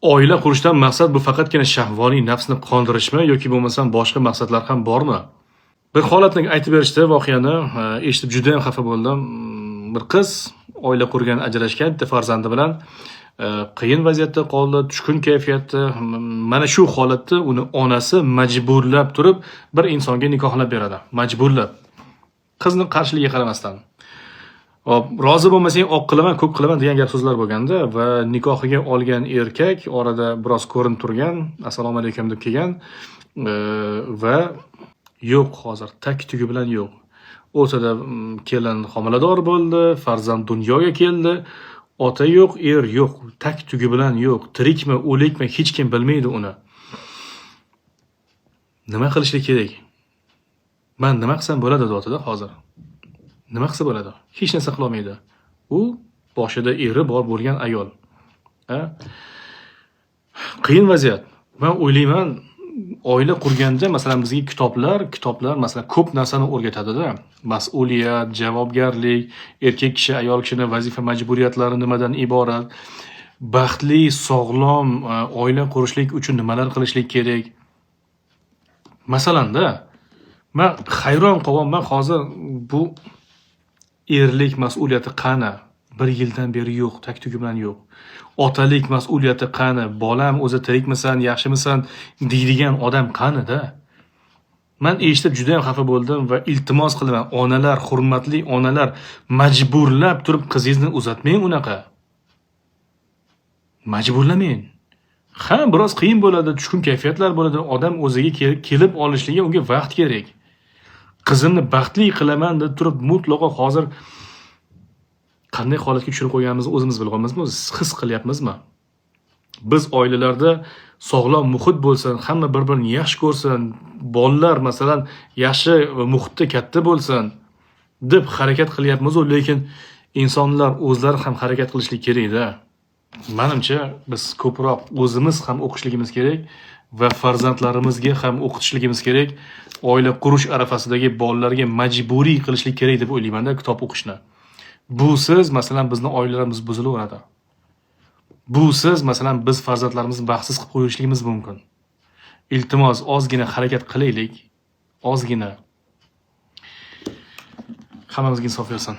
Oila qurishdan maqsad bu faqatgina shahvoniy nafsni qondirishmi yoki bo'lmasam boshqa maqsadlar ham bormi? Bir holatni aytib berishdi, voqeani eshitib juda ham xafa bo'ldim. Bir qiz oila qurgan, ajrashgan, bitta farzandi bilan qiyin vaziyatda qoldi, tushkun kayfiyatda. Mana shu holatda uni onasi majburlab turib bir insonga nikohlab beradi. Majburlab. Qizni qarshiligiga qaramasdan. Rozi bo'lmasang oq qilaman, ko'k qilaman degan gap so'zlar bo'lganda va nikohiga olgan erkak orada biroz ko'rinib turgan, assalomu alaykum deb kelgan va yo'q, hozir tak tugi bilan yo'q. O'rtada kelin homilador bo'ldi, farzand dunyoga keldi. Ota yo'q, er yo'q, tak tugi bilan yo'q. Tirikmi, o'likmi, hech kim bilmaydi uni. Nima qilishlik kerak? Men nima qilsam bo'ladi dotida hozir? Nima qilsa bo'ladi? Hech narsa qila olmaydi. U boshida eri bor bo'lgan ayol. Qiyin vaziyat. Men o'ylayman, oila qurganda masalan bizga kitoblar masalan ko'p narsani o'rgatadi-da. Mas'uliyat, javobgarlik, erkak kishi, ayol kishining vazifa majburiyatlari nimadan iborat, baxtli, sog'lom oila qurishlik uchun nimalar qilishlik kerak. Masalanda, men hayron qolyapman hozir bu erlik mas'uliyati qani? 1 yildan beri yo'q, tak tugi bilan yo'q. Otalik mas'uliyati qani? Bolam o'zi tirikmisan, yaxshimisan deydigan odam qani-da? Men eshitib juda ham xafa bo'ldim va iltimos qilaman, onalar, hurmatli onalar, majburlab turib qizingizni uzatmang unaqa. Majburlamang. Ha, biroz qiyin bo'ladi, tushkun kayfiyatlar bo'ladi, odam o'ziga kelib olishligi unga vaqt kerak. Qizimni baxtli qilaman deb turib mutlaqo hozir qanday holatga tushirib qo'yganimizni o'zimiz bilganmizmi, his qilyapmizmi? Biz oilalarda sog'lom muhit bo'lsin, hamma bir-birini yaxshi ko'rsin, bolalar masalan yaxshi muhitda katta bo'lsin deb harakat qilyapmiz, lekin insonlar o'zlari ham harakat qilishlik kerak-da. Menimcha biz ko'proq o'zimiz ham o'qishligimiz kerak va farzandlarimizga ham o'qitishligimiz kerak. Oila qurish arafasidagi bolalarga majburiy qilishlik kerak deb o'ylayman-da, kitob o'qishni. Busiz masalan bizning oilalarimiz buzilaveradi. Busiz masalan biz farzandlarimizni baxtsiz qilib qo'yishligimiz mumkin. Iltimos ozgina harakat qilaylik, ozgina. Hammamizga insof bersin.